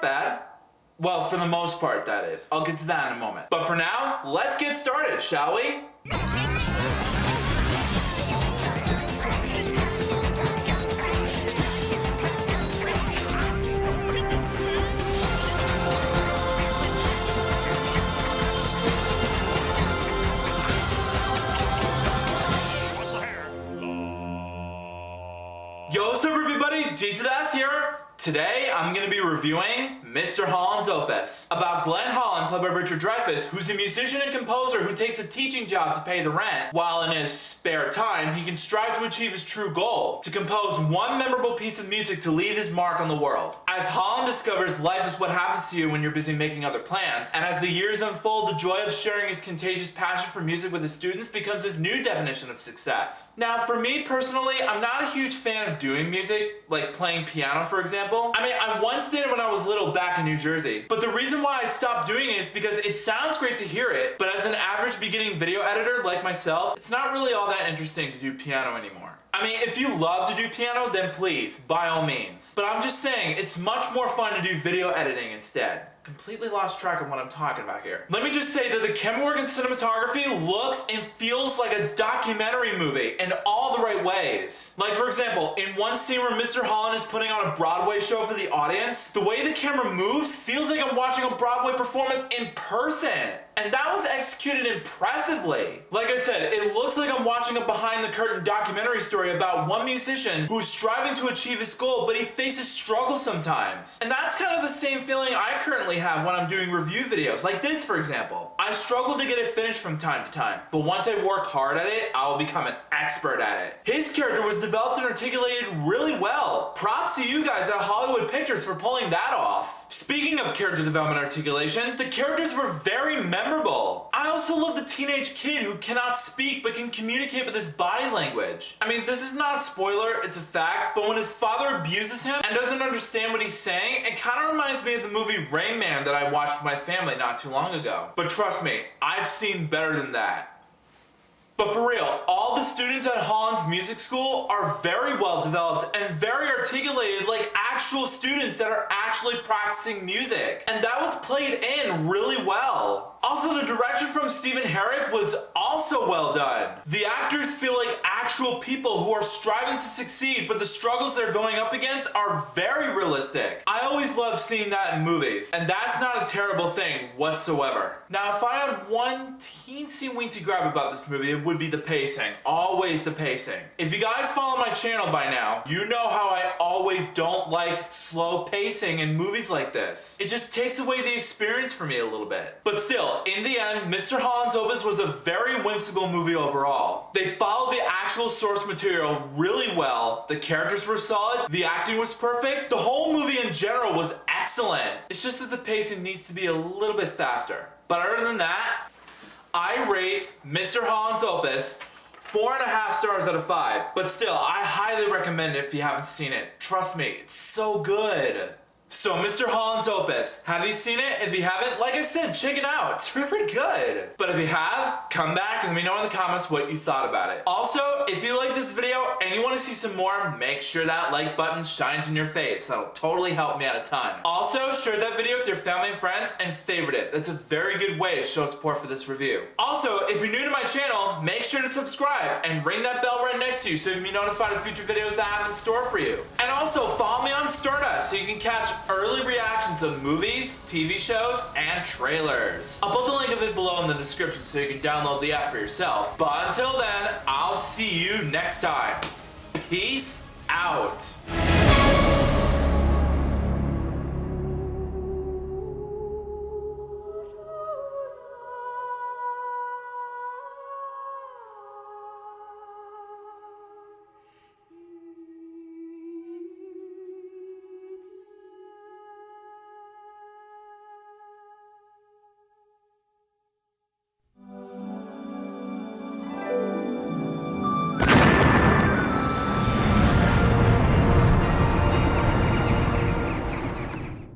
not bad. Well, for the most part, that is. I'll get to that in a moment. But for now, let's get started, shall we? Yo, what's up everybody, G to the S here. Today, I'm going to be reviewing Mr. Holland's Opus, about Glenn Holland, played by Richard Dreyfuss, who's a musician and composer who takes a teaching job to pay the rent, while in his spare time, he can strive to achieve his true goal, to compose one memorable piece of music to leave his mark on the world. As Holland discovers life is what happens to you when you're busy making other plans, and as the years unfold, the joy of sharing his contagious passion for music with his students becomes his new definition of success. Now, for me personally, I'm not a huge fan of doing music, like playing piano for example. I mean, I once did it when I was little back in New Jersey, but the reason why I stopped doing it is because it sounds great to hear it, but as an average beginning video editor like myself, it's not really all that interesting to do piano anymore. I mean, if you love to do piano, then please, by all means. But I'm just saying, it's much more fun to do video editing instead. Completely lost track of what I'm talking about here. Let me just say that the camera work and cinematography looks and feels like a documentary movie in all the right ways. Like for example, in one scene where Mr. Holland is putting on a Broadway show for the audience, the way the camera moves feels like I'm watching a Broadway performance in person. And that was executed impressively. Like I said, it looks like I'm watching a behind-the-curtain documentary story about one musician who's striving to achieve his goal, but he faces struggles sometimes. And that's kind of the same feeling I currently have when I'm doing review videos, like this for example. I struggle to get it finished from time to time, but once I work hard at it, I will become an expert at it. His character was developed and articulated really well. Props to you guys at Hollywood Pictures for pulling that off. Speaking of character development articulation, the characters were very memorable. I also love the teenage kid who cannot speak but can communicate with his body language. I mean, this is not a spoiler, it's a fact, but when his father abuses him and doesn't understand what he's saying, it kind of reminds me of the movie Rain Man that I watched with my family not too long ago. But trust me, I've seen better than that. But for real, all the students at Holland's music school are very well developed and very articulated, like actual students that are actually practicing music. And that was played in really well. Also, the direction from Stephen Herrick was also well done. The actors feel like actual people who are striving to succeed, but the struggles they're going up against are very realistic. I always love seeing that in movies, and that's not a terrible thing whatsoever. Now, if I had one teensy-weensy gripe about this movie, it would be the pacing. Always the pacing. If you guys follow my channel by now, you know how I always don't like slow pacing in movies like this. It just takes away the experience for me a little bit. But still, in the end, Mr. Holland's Opus was a very whimsical movie overall. They followed the actual source material really well, the characters were solid, the acting was perfect, the whole movie in general was excellent. It's just that the pacing needs to be a little bit faster. But other than that, I rate Mr. Holland's Opus 4.5 stars out of 5. But still, I highly recommend it if you haven't seen it. Trust me, it's so good. So Mr. Holland's Opus, have you seen it? If you haven't, like I said, check it out. It's really good. But if you have, come back and let me know in the comments what you thought about it. Also, if you like this video and you want to see some more, make sure that like button shines in your face. That'll totally help me out a ton. Also, share that video with your family and friends and favorite it. That's a very good way to show support for this review. Also, if you're new to my channel, make sure to subscribe and ring that bell right next to you so you can be notified of future videos that I have in store for you. And also, follow me on Stardust so you can catch early reactions of movies, TV shows, and trailers. I'll put the link of it below in the description so you can download the app for yourself. But until then, I'll see you next time. Peace out.